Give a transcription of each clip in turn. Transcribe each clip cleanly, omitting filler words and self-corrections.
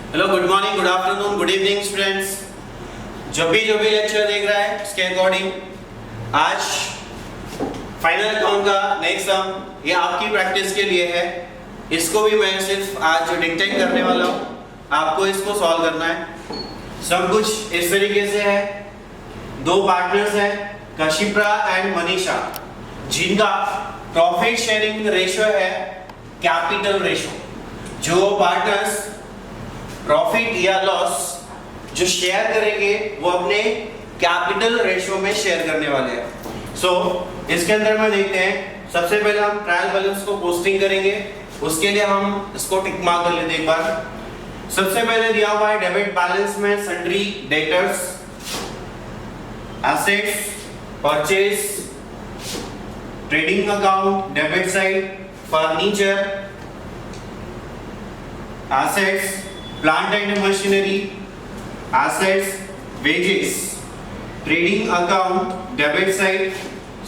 Hello, good morning, good afternoon, good evening students. जो भी lecture देख रहा है उसके अकॉर्डिंग आज फाइनल अकाउंट का नेक्स्ट सम ये आपकी प्रैक्टिस के लिए है। इसको भी मैं सिर्फ आज डिक्टेट करने वाला हूँ, आपको इसको सॉल्व करना है। सब कुछ इस तरीके से है। दो पार्टनर्स हैं, कशिप्रा एंड मनीषा, जिनका प्रॉफिट शेयरिंग रेशियो है कैपिटल रेशियो। जो पार्टनर्स प्रॉफिट या लॉस जो शेयर करेंगे वो अपने कैपिटल रेशियो में शेयर करने वाले हैं। सो इसके अंदर में देखते हैं, सबसे पहले हम ट्रायल बैलेंस को पोस्टिंग करेंगे। उसके लिए हम इसको टिक मार्क कर लेते हैं एक बार। सबसे पहले दिया हुआ है डेबिट बैलेंस में sundry debtors, assets, purchase, trading account debit side, furniture, assets, plant and machinery, assets, wages, trading account debit side,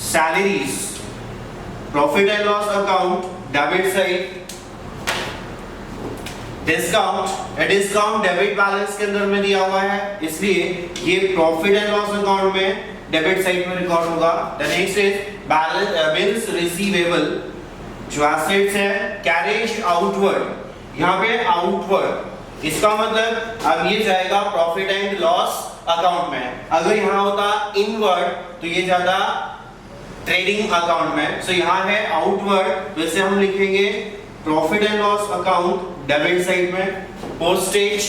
salaries, profit and loss account debit side, discount debit balance के अंदर में दिया हुआ है, इसलिए ये profit and loss account में debit side में रिकॉर्ड होगा। The next is balance bills receivable, जो एसेट्स है कैरेज आउटवर्ड, यहाँ पे आउटवर्ड, इसका मतलब अब ये जाएगा प्रॉफिट एंड लॉस अकाउंट में। अगर यहाँ होता इनवर्ड तो ये जाता ट्रेडिंग अकाउंट में। सो यहाँ है आउटवर्ड, तो इसे हम लिखेंगे profit and loss account debit side में। Postage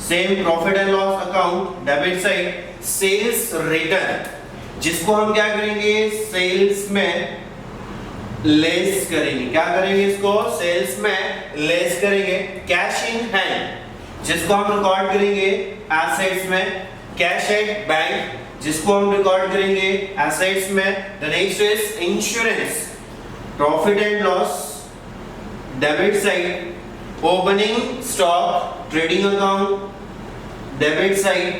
same profit and loss account debit side. Sales return, जिसको हम क्या करेंगे सेल्स में लेस करेंगे। क्या करेंगे इसको सेल्स में लेस करेंगे। कैश इन हैंड, जिसको हम रिकॉर्ड करेंगे एसेट्स में। कैश एट बैंक, जिसको हम रिकॉर्ड करेंगे एसेट्स में। The next is insurance, profit and loss debit side. Opening stock trading account debit side.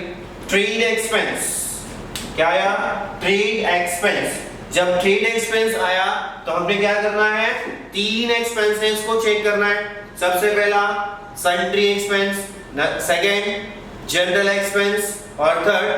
Trade expense, क्या आया ट्रेड एक्सपेंस। जब ट्रेड एक्सपेंस आया तो हमने क्या करना है, तीन एक्सपेंसेस को चेक करना है। सबसे पहला sundry expense, second general expense और थर्ड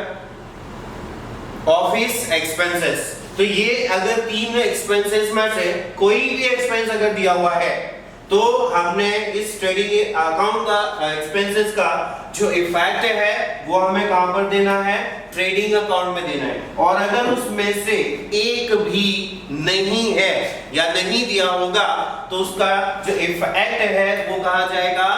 ऑफिस एक्सपेंसेस। तो ये अगर तीन एक्सपेंसेस में से कोई भी एक्सपेंस अगर दिया हुआ है तो हमने इस ट्रेडिंग अकाउंट का एक्सपेंसेस का जो इफेक्ट है वो हमें कहां पर देना है, ट्रेडिंग अकाउंट में देना है। और अगर उसमें से एक भी नहीं है या नहीं दिया होगा तो उसका जो इफेक्ट है वो कहा जाएगा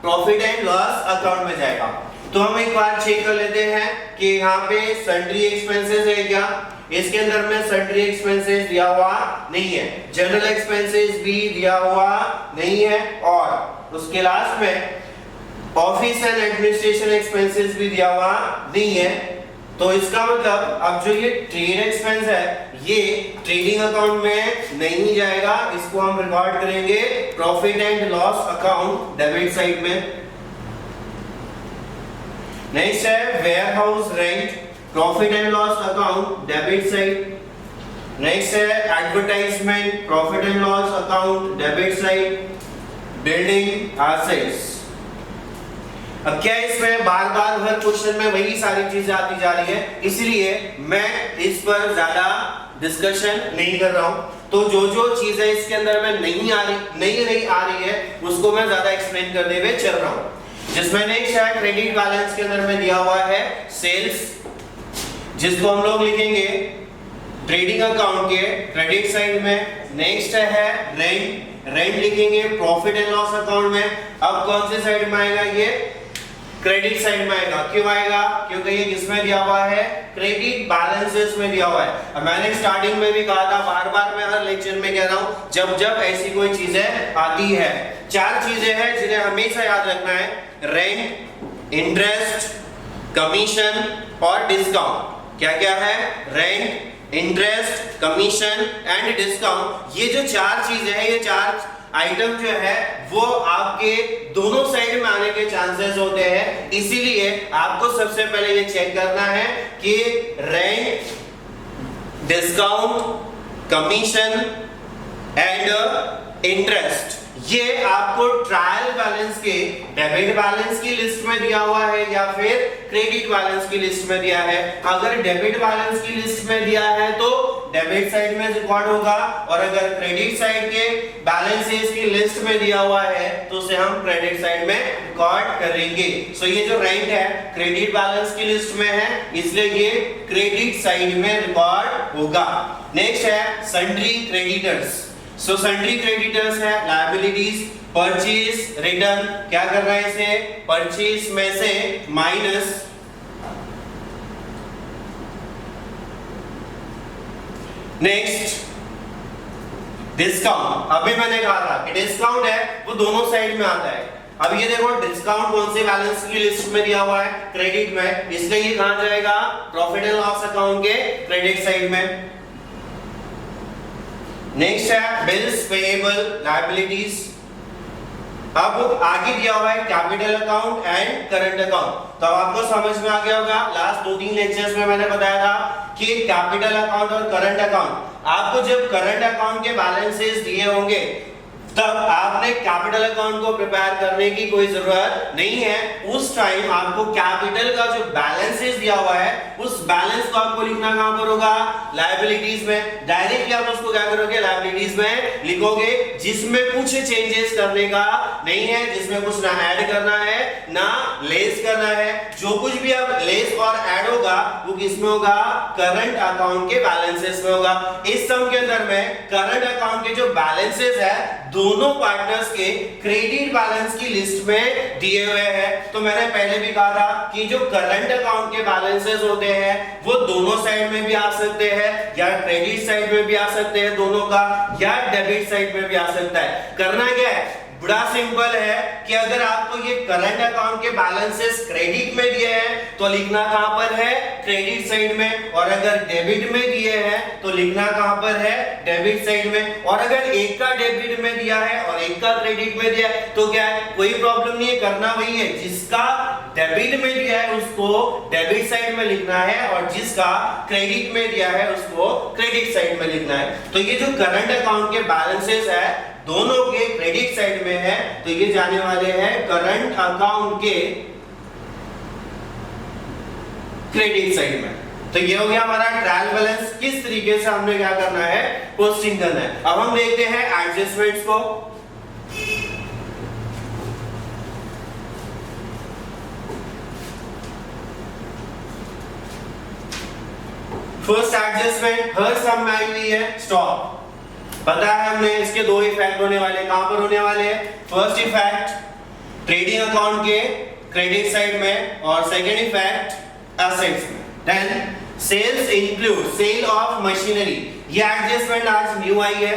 प्रॉफिट एंड लॉस अकाउंट में जाएगा। तो हम एक बार चेक कर लेते हैं कि यहाँ पे सन्ड्री एक्सपेंसेस है क्या। इसके अंदर में सन्ड्री एक्सपेंसेस दिया हुआ नहीं है, जनरल एक्सपेंसेस भी दिया हुआ नहीं है, और उसके लास्ट में ऑफिस एंड एडमिनिस्ट्रेशन एक्सपेंसेस भी दिया हुआ नहीं है। तो इसका मतलब अब जो ये ट्रेड एक्सपेंस है ये ट्रेडिंग अकाउंट में नहीं जाएगा, इसको हम रिकॉर्ड करेंगे profit and loss account debit side में। नेक्स्ट है warehouse rent, profit and loss account debit side. Next है advertisement, profit and loss account debit side. Building assets. अब क्या इसमें बार बार हर क्वेश्चन में वही सारी चीजें आती जा रही है, इसलिए मैं इस पर ज्यादा डिस्कशन नहीं कर रहा हूं। तो जो चीजें इसके अंदर में नहीं आ रही है उसको मैं ज्यादा एक्सप्लेन करते हुए चल रहा हूं। जिसमें नेक्स्ट है क्रेडिट बैलेंस के अंदर में दिया हुआ है सेल्स, जिसको हम लोग लिखेंगे ट्रेडिंग अकाउंट के क्रेडिट साइड में। नेक्स्ट है रेंट लिखेंगे प्रॉफिट एंड लॉस अकाउंट में। अब कौन से साइड में आएगा, ये क्रेडिट साइड में आएगा। क्यों आएगा, क्योंकि ये किसमें दिया हुआ है, क्रेडिट बैलेंसेस में दिया हुआ है। अब मैंने स्टार्टिंग में भी कहा था, बार बार मैं हर लेक्चर में कह रहा हूं, जब ऐसी कोई चीजें आती है, चार चीजें हैं जिन्हें हमेशा याद रखना है, रेंट, इंटरेस्ट, कमीशन और डिस्काउंट। क्या क्या है, rent, interest, commission and discount. ये जो चार चीजें हैं, ये चार आइटम जो है वो आपके दोनों साइड में आने के चांसेस होते हैं, इसीलिए आपको सबसे पहले ये चेक करना है कि rent, discount, commission and interest ये आपको ट्रायल बैलेंस के डेबिट बैलेंस की लिस्ट में दिया हुआ है या फिर क्रेडिट बैलेंस की लिस्ट में दिया है। अगर डेबिट बैलेंस की लिस्ट में दिया है तो डेबिट साइड में रिकॉर्ड होगा, और अगर क्रेडिट साइड के बैलेंसेस की लिस्ट में दिया हुआ है तो उसे हम क्रेडिट साइड में रिकॉर्ड करेंगे। सो ये जो रेंट है क्रेडिट बैलेंस की लिस्ट में है, इसलिए ये क्रेडिट साइड में रिकॉर्ड होगा। नेक्स्ट है सन्ड्री क्रेडिटर्स। सो सन्ड्री क्रेडिटर्स है लायबिलिटीज, परचेज, रिटर्न। क्या कर रहा है इसे? परचेज में से माइनस नेक्स्ट डिस्काउंट। अभी मैंने कहा था कि डिस्काउंट है वो दोनों साइड में आता है। अब ये देखो डिस्काउंट कौन से बैलेंस की लिस्ट में दिया हुआ है? क्रेडिट में, इसलिए ये कहां जाएगा? प्रॉफिट एंड लॉस अकाउंट के क्रेडिट साइड में। नेक्स्ट है बिल्स पेएबल लायबिलिटीज। अब आगे दिया हुआ है capital account and current account. तो अब आपको समझ में आ गया होगा, लास्ट 2-3 लेक्चर्स में मैंने बताया था कि कैपिटल अकाउंट और करंट अकाउंट, आपको जब करंट अकाउंट के बैलेंसेस दिए होंगे तब आपने कैपिटल अकाउंट को प्रिपेयर करने की कोई जरूरत नहीं है। उस टाइम आपको कैपिटल का जो बैलेंसेस दिया हुआ है उस बैलेंस को आपको लिखना कहां पर होगा? लायबिलिटीज में। डायरेक्टली आप उसको क्या करोगे? लायबिलिटीज में लिखोगे, जिसमें कुछ चेंजेस करने का नहीं है, जिसमें कुछ ना ऐड करना है ना लेस करना है। जो कुछ भी अब लेस और ऐड होगा वो किसमें होगा? करंट अकाउंट के बैलेंसेस में होगा। इस सम के अंदर में करंट अकाउंट के जो बैलेंसेस है दोनों पार्टनर्स के क्रेडिट बैलेंस की लिस्ट में दिए हुए हैं। तो मैंने पहले भी कहा था कि जो करंट अकाउंट के बैलेंसेस होते हैं वो दोनों साइड में भी आ सकते हैं, या क्रेडिट साइड में भी आ सकते हैं दोनों का, या डेबिट साइड में भी आ सकता है। करना क्या है? बड़ा सिंपल है कि अगर आपको ये करंट अकाउंट के बैलेंसेस क्रेडिट में दिए हैं तो लिखना कहां पर है? क्रेडिट साइड में। और अगर डेबिट में दिए हैं तो लिखना कहां पर है? डेबिट साइड में। और अगर एक का डेबिट में दिया है और एक का क्रेडिट में दिया है तो क्या है? कोई प्रॉब्लम नहीं है, करना वही है, जिसका डेबिट में दिया है उसको डेबिट साइड में लिखना है और जिसका क्रेडिट में दिया है उसको क्रेडिट साइड में लिखना है। तो ये जो करंट अकाउंट के बैलेंसेस है दोनों के क्रेडिट साइड में है, तो ये जाने वाले हैं करंट अकाउंट के क्रेडिट साइड में। तो ये हो गया हमारा ट्रायल बैलेंस। किस तरीके से हमने क्या करना है? पोस्टिंग करना है। अब हम देखते हैं एडजस्टमेंट्स को। फर्स्ट एडजस्टमेंट हर सम में आई हुई है स्टॉक। पता है हमने इसके दो इफेक्ट होने वाले, कहां पर होने वाले हैं? फर्स्ट इफेक्ट ट्रेडिंग अकाउंट के क्रेडिट साइड में और सेकंड इफेक्ट एसेट्स में। Then sales include sale of machinery. ये एडजस्टमेंट आज न्यू आई है।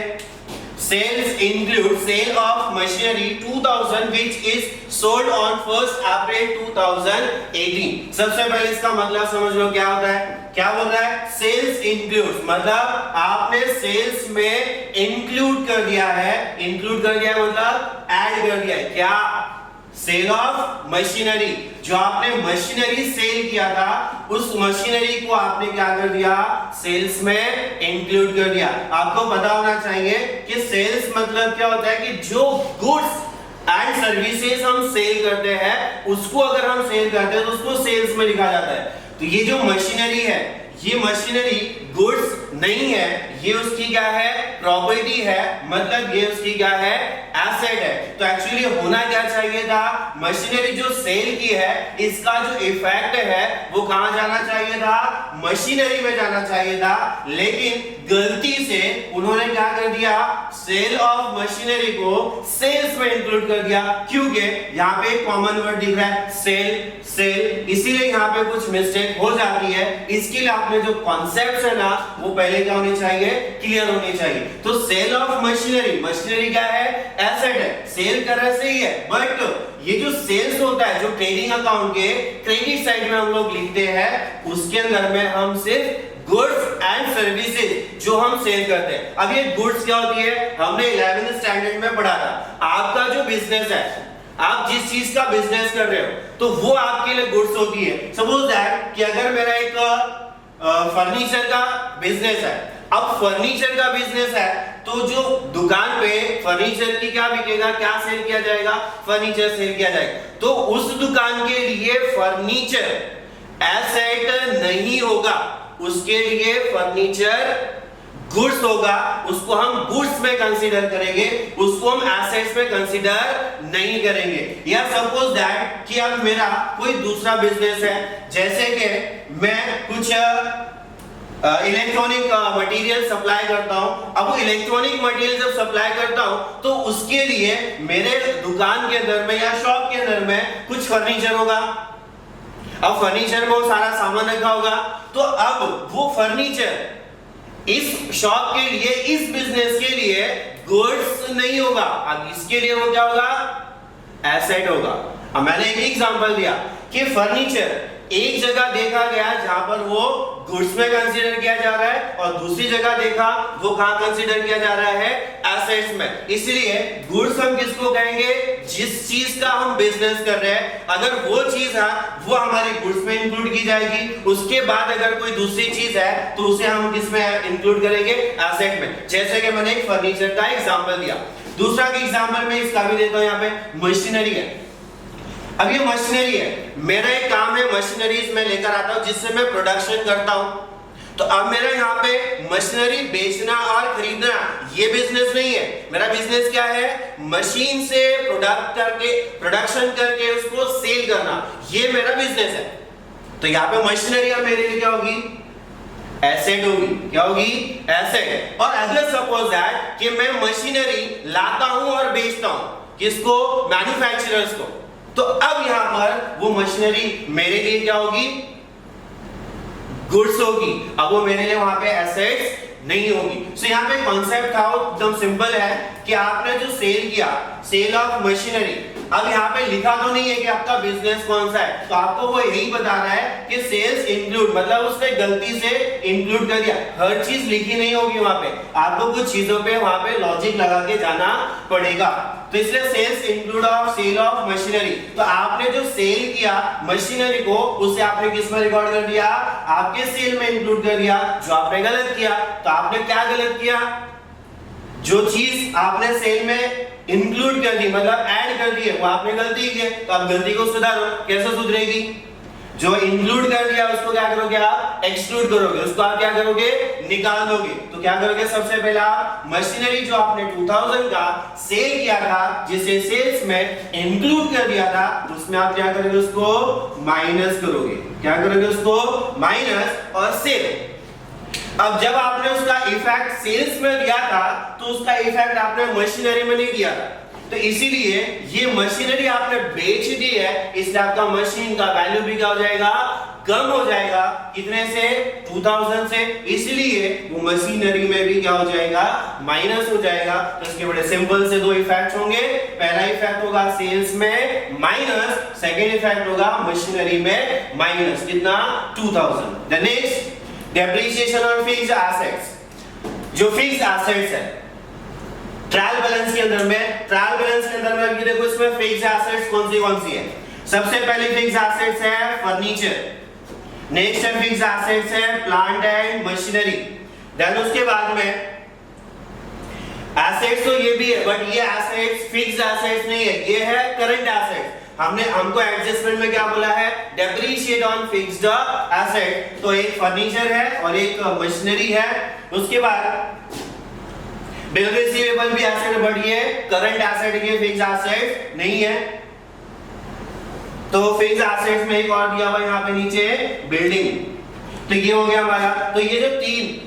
Sales include sale of machinery 2000 which is sold on 1st April 2018। सबसे पहले इसका मतलब समझ लो क्या होता है? क्या बोल रहा है? सेल्स इंक्लूड मतलब आपने सेल्स में इंक्लूड कर दिया है। इंक्लूड कर दिया मतलब ऐड कर दिया है। क्या? Sale of machinery. जो आपने मशीनरी सेल किया था उस मशीनरी को आपने क्या कर दिया? सेल्स में इंक्लूड कर दिया। आपको पता होना चाहिए कि सेल्स मतलब क्या होता है कि जो गुड्स एंड सर्विसेज हम सेल करते हैं उसको अगर हम सेल करते हैं तो उसको सेल्स में लिखा जाता है। तो ये जो मशीनरी है ये मशीनरी गुड्स नहीं है, ये उसकी क्या है? प्रॉपर्टी है, मतलब ये उसकी क्या है? एसेट है। तो एक्चुअली होना क्या चाहिए था? मशीनरी जो सेल की है इसका जो इफेक्ट है वो कहां जाना चाहिए था? मशीनरी में जाना चाहिए था, लेकिन गलती से उन्होंने क्या कर दिया? सेल ऑफ मशीनरी को सेल्स में इंक्लूड कर दिया, क्योंकि यहाँ पे एक कॉमन वर्ड दिख रहा है सेल सेल, इसीलिए यहाँ पे कुछ मिस्टेक हो जाती है। इसके लिए आपने जो कॉन्सेप्ट्स है ना वो पहले क्या होने चाहिए? क्लियर होने चाहिए। तो सेल ऑफ मशीनरी, मशीनरी क्या है? एसेट है, सेल कर रहा सही है, बट ये जो सेल्स होता है जो ट्रेडिंग अकाउंट के क्रेडिट साइड में हम लोग लिखते हैं उसके अंदर में हम सिर्फ गुड्स एंड सर्विसेज जो हम सेल करते हैं। अब ये गुड्स क्या होती है? हमने 11th स्टैंडर्ड में पढ़ा था। आपका जो बिजनेस है, आप जिस चीज का बिजनेस कर रहे हो तो वो आपके लिए गुड्स होती है। सपोज दैट कि अगर मेरा एक फर्नीचर का बिजनेस है, अब फर्नीचर का बिजनेस है तो जो दुकान पे फर्नीचर की क्या बिकेगा, क्या सेल किया जाएगा, फर्नीचर सेल किया जाएगा। तो उस दुकान के लिए फर्नीचर एसेट नहीं होगा, उसके लिए फर्नीचर गुड्स होगा, उसको हम गुड्स में कंसीडर करेंगे, उसको हम एसेट्स में कंसीडर नहीं करेंगे। या सपोज दैट कि अब मेरा कोई दूसरा बिजनेस है, जैसे कि मैं कुछ इलेक्ट्रॉनिक मटेरियल सप्लाई करता हूं। अब वो इलेक्ट्रॉनिक मटेरियल जब सप्लाई करता हूं तो उसके लिए मेरे दुकान के अंदर में या शॉप के अंदर में कुछ फर्नीचर होगा। अब फर्नीचर में वो सारा सामान रखा होगा, तो अब वो फर्नीचर इस शॉप के लिए, इस बिजनेस के लिए गुड्स नहीं होगा, अब इसके लिए वो क्या होगा, एसेट होगा। अब मैंने एक एग्जांपल दिया कि फर्नीचर एक जगह देखा गया जहां पर वो गुड्स में कंसीडर किया जा रहा है, और दूसरी जगह देखा वो कहां कंसीडर किया जा रहा है, एसेट्स में। इसलिए गुड्स हम किसको कहेंगे, जिस चीज का हम बिजनेस कर रहे हैं, अगर वो चीज है वो हमारी गुड्स में इंक्लूड की जाएगी। उसके बाद अगर कोई दूसरी चीज है तो उसे हम किस में इंक्लूड करेंगे, एसेट में। जैसे कि मैंने एक फर्नीचर का एग्जांपल दिया। दूसरा एग्जांपल मैं इसका भी देता हूं, यहाँ पे मशीनरी है। अब ये मशीनरी है, मेरा एक काम है मशीनरीज में लेकर आता हूं जिससे मैं प्रोडक्शन करता हूं। तो अब मेरा यहाँ पे मशीनरी बेचना और खरीदना ये बिजनेस नहीं है। मेरा बिजनेस क्या है, मशीन से प्रोडक्शन करके उसको सेल करना, ये मेरा बिजनेस है। तो यहाँ पे मशीनरी मेरे लिए क्या होगी, एसेट होगी। क्या होगी, एसेट। और अगर सपोज दैट कि मैं मशीनरी लाता हूं और बेचता हूं, किसको, मैन्युफैक्चरर्स को, तो अब यहां पर वो मशीनरी मेरे लिए क्या होगी, गुड्स होगी। अब वो मेरे लिए वहां पे एसेट्स नहीं होगी। सो यहाँ पे कॉन्सेप्ट था एकदम सिंपल है कि आपने जो सेल किया, सेल ऑफ मशीनरी, अब यहाँ पे लिखा तो नहीं है कि आपका बिजनेस कौन सा है, तो आपको वो यही बता रहा है कि सेल्स इंक्लूड, मतलब उसने गलती से इंक्लूड कर दिया। हर चीज लिखी नहीं होगी वहां पे, आपको कुछ चीजों पे वहां पे लॉजिक लगा के जाना पड़ेगा। तो इसलिए sales include of sale of machinery, तो आपने जो सेल किया मशीनरी को, उसे आपने किस में रिकॉर्ड कर दिया, आपके सेल में इंक्लूड कर दिया। जो आपने गलत किया, तो आपने क्या गलत किया, जो चीज आपने सेल में इंक्लूड कर दी, मतलब ऐड कर दी है, वो आपने गलती की है। तो आप गलती को सुधारो। कैसे सुधरेगी, जो इंक्लूड कर दिया उसको क्या करोगे आप, एक्सक्लूड करोगे, उसको आप क्या करोगे, निकाल दोगे। तो क्या करोगे, सबसे पहला मशीनरी जो आपने 2000 का सेल किया था, जिसे सेल्स में इंक्लूड कर दिया था, उसमें आप क्या करोगे, उसको माइनस करोगे। क्या करोगे, उसको माइनस और सेल। अब जब आपने उसका इफेक्ट सेल्स में दिया था, तो उसका इफेक्ट आपने मशीनरी में नहीं दिया था, तो इसीलिए ये मशीनरी आपने बेच दी है, इसलिए आपका मशीन का वैल्यू भी क्या हो जाएगा, कम हो जाएगा। कितने से, 2000 से, इसलिए वो मशीनरी में भी क्या हो जाएगा, माइनस हो जाएगा। तो इसके बड़े सिंपल से दो इफेक्ट होंगे। पहला इफेक्ट होगा सेल्स में माइनस, सेकेंड इफेक्ट होगा मशीनरी में माइनस, कितना, 2000। The next, depreciation on fixed assets. जो फिक्स्ड एसेट्स है ट्रायल बैलेंस के अंदर में, ट्रायल बैलेंस के अंदर में देखो इसमें फिक्स्ड एसेट्स कौन सी है। सबसे पहले फिक्स्ड एसेट्स है फर्नीचर, नेक्स्ट है फिक्स्ड एसेट्स है प्लांट एंड मशीनरी। देन उसके बाद में एसेट्स तो ये भी है, बट ये एसेट्स फिक्स्ड एसेट्स नहीं है, ये है करंट एसेट्स। हमको एडजस्टमेंट में क्या बोला है, डेप्रिशिएट ऑन फिक्स्ड एसेट। तो एक फर्नीचर है और एक मशीनरी है। उसके बाद बिल रिसीवेबल भी एसेट, बट ये करंट एसेट, ये फिक्स्ड एसेट नहीं है। तो फिक्स्ड एसेट्स में एक और दिया हुआ यहाँ पे नीचे बिल्डिंग। तो ये हो गया हमारा। तो ये जो तीन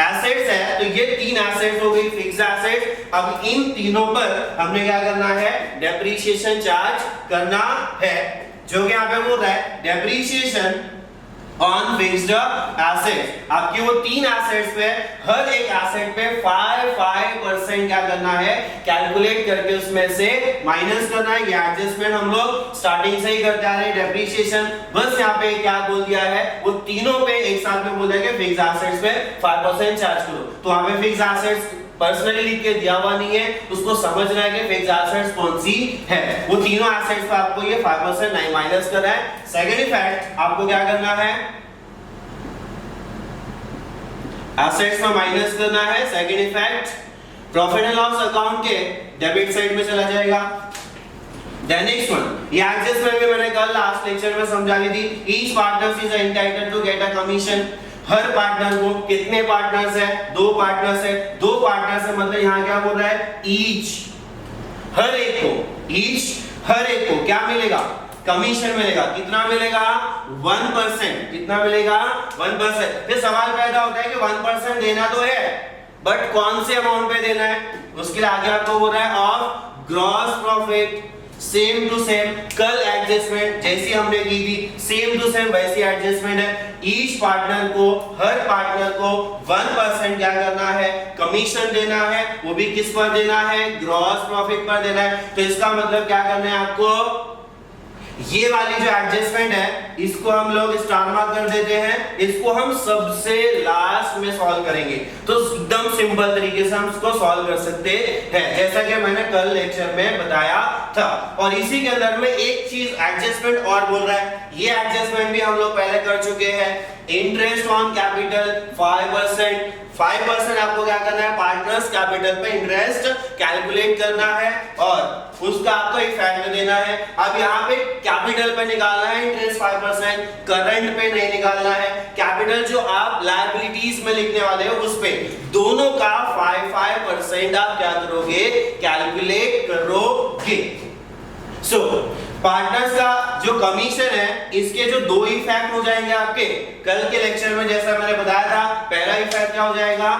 एसेट्स है, तो ये तीन एसेट्स हो गई फिक्स्ड एसेट्स। अब इन तीनों पर हमने क्या करना है, डेप्रिसिएशन चार्ज करना है, जो कि यहाँ पे बोल रहा है डेप्रिसिएशन ऑन फिक्स्ड एसेट्स। आपके वो तीन एसेट्स पे, हर एक एसेट पे 5% क्या करना है, कैलकुलेट करके उसमें से माइनस करना है। ये एडजस्टमेंट हम लोग स्टार्टिंग से ही करते आ रहे हैं। डेप्रिसिएशन बस यहाँ पे क्या बोल दिया है, वो तीनों पे एक साथ में बोल दिया कि फिक्स्ड एसेट्स पे 5% चार्ज करो। तो वहां पे फिक्स्ड एसेट्स पर्सनली लिख के दिया हुआ नहीं है, उसको समझना है कि फिक्स्ड एसेट्स कौन सी है। वो तीनों एसेट्स पे आपको ये 5% नहीं माइनस करना है। सेकंड इफेक्ट आपको क्या करना है, एसेट्स में माइनस करना है, second effect profit and loss account के डेबिट साइड में चला जाएगा। देन नेक्स्ट वन, ये एडजस्टमेंट भी मैंने कल लास्ट लेक्चर में समझा दी थी। Each partner is entitled to get a commission. हर पार्टनर को, कितने पार्टनर्स है? 2 पार्टनर्स है। 2 पार्टनर्स है मतलब यहाँ क्या बोल रहा है? ईच, हर एक को, ईच हर एक को क्या मिलेगा? कमीशन मिलेगा। कितना मिलेगा? 1%। कितना मिलेगा? 1%। फिर सवाल पैदा होता है कि 1% देना तो है, बट कौन से अमाउंट पे देना है? उसके लिए आगे आपको बोल रहा है of gross profit, same to same. कल एडजस्टमेंट जैसी हमने की थी, सेम टू सेम वैसी एडजस्टमेंट है। ईच पार्टनर को, हर पार्टनर को 1% क्या करना है? कमीशन देना है। वो भी किस पर देना है? ग्रॉस प्रॉफिट पर देना है। तो इसका मतलब क्या करना है आपको? ये वाली जो एडजस्टमेंट है इसको हम लोग स्टार मार्क कर देते हैं, इसको हम सबसे लास्ट में सॉल्व करेंगे। तो एकदम सिंपल तरीके से हम इसको सॉल्व कर सकते हैं, जैसा कि मैंने कल लेक्चर में बताया था। और इसी के अंदर में एक चीज एडजस्टमेंट और बोल रहा है, ये एडजस्टमेंट भी हम लोग पहले कर चुके हैं। Interest on capital 5%। 5% आपको क्या करना है? पार्टनर्स कैपिटल पे इंटरेस्ट कैलकुलेट करना है और उसका आपको इफेक्ट देना है। अब यहाँ पे कैपिटल पे निकालना है इंटरेस्ट 5%, करंट पे नहीं निकालना है। कैपिटल जो आप लायबिलिटीज में लिखने वाले हो उस पे दोनों का 5% आप क्या करोगे? कैलकुलेट करोगे। सो पार्टनर्स का जो कमीशन है इसके जो 2 इफेक्ट हो जाएंगे आपके कल के लेक्चर में, जैसा मैंने बताया था। पहला इफेक्ट क्या हो जाएगा?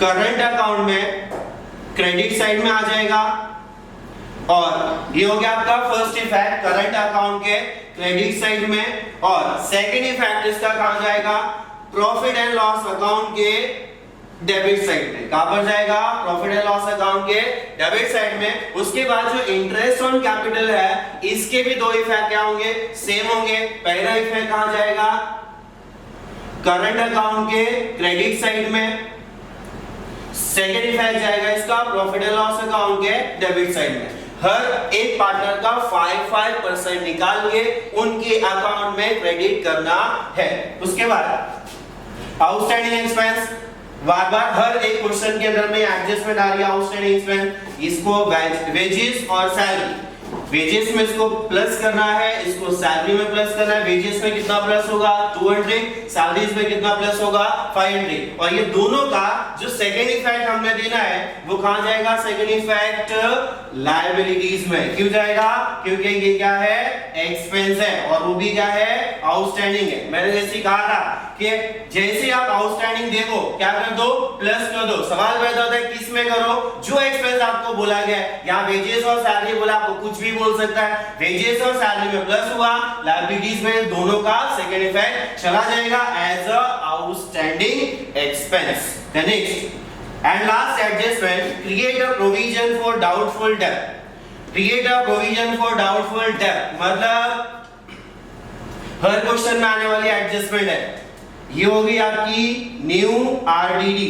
करंट अकाउंट में क्रेडिट साइड में आ जाएगा, और ये हो गया आपका फर्स्ट इफेक्ट करंट अकाउंट के क्रेडिट साइड में। और सेकंड इफेक्ट इसका कहां जाएगा? प्रॉफिट एंड लॉस अकाउंट के डेबिट साइड में। कहां पर जाएगा? प्रॉफिट एंड लॉस अकाउंट के डेबिट साइड में। उसके बाद जो इंटरेस्ट ऑन कैपिटल है इसके भी 2 इफेक्ट क्या होंगे? सेम होंगे। पहला इफेक्ट कहां जाएगा? करंट अकाउंट के क्रेडिट साइड में। सेकेंड इफेक्ट जाएगा इसका प्रॉफिट एंड लॉस अकाउंट के डेबिट साइड में। हर एक पार्टनर का 5% निकाल के उनके अकाउंट में क्रेडिट करना है। उसके बाद आउटस्टैंडिंग एक्सपेंस, बार बार हर एक क्वेश्चन के अंदर में एडजस्टमेंट आ रही है। आउटस्टैंडिंग एक्सपेंस, इसको वेजेस और सैलरी, वेजेस में इसको प्लस करना है, इसको सैलरी में प्लस करना है। वेजेस में कितना प्लस होगा? 200, सैलरीज में कितना प्लस होगा? 500। और ये दोनों का जो सेकंड इफेक्ट हमने देना है वो कहां जाएगा? सेकंड इफेक्ट लायबिलिटीज में। क्यों जाएगा? क्योंकि ये क्या है? एक्सपेंस है, और वो भी क्या है? आउटस्टैंडिंग है। मैंने जैसे कहा था कि जैसे आप आउटस्टैंडिंग देखो क्या कर दो? प्लस कर दो। सवाल पैदा होता है किस में करो? जो एक्सपेंस आपको बोला गया है, यहाँ वेजेस और सैलरी बोला, आपको कुछ भी बोल सकता है। वेजेस और सैलरी में प्लस हुआ, लायबिलिटीज में दोनों का सेकंड इफेक्ट चला जाएगा as a outstanding expense. The next and last adjustment, create a provision for doubtful डेब्ट। Create a provision for doubtful डेब्ट मतलब हर क्वेश्चन में आने वाली एडजस्टमेंट है। ये होगी आपकी न्यू आरडीडी।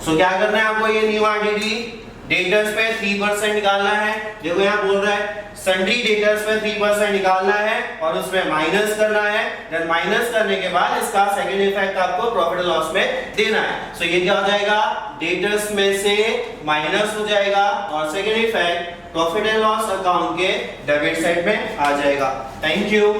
सो क्या करना है आपको? ये न्यू आरडीडी डेटर्स पे 3% निकालना है। देखो यहाँ बोल रहा है सन्ड्री डेटर्स पे 3% निकालना है और उसमें माइनस करना है। देन माइनस करने के बाद इसका सेकंड इफेक्ट आपको प्रॉफिट एंड लॉस में देना है। सो ये क्या हो जाएगा? डेटर्स में से माइनस हो जाएगा और second effect profit and loss account के डेबिट साइड में आ जाएगा। Thank you.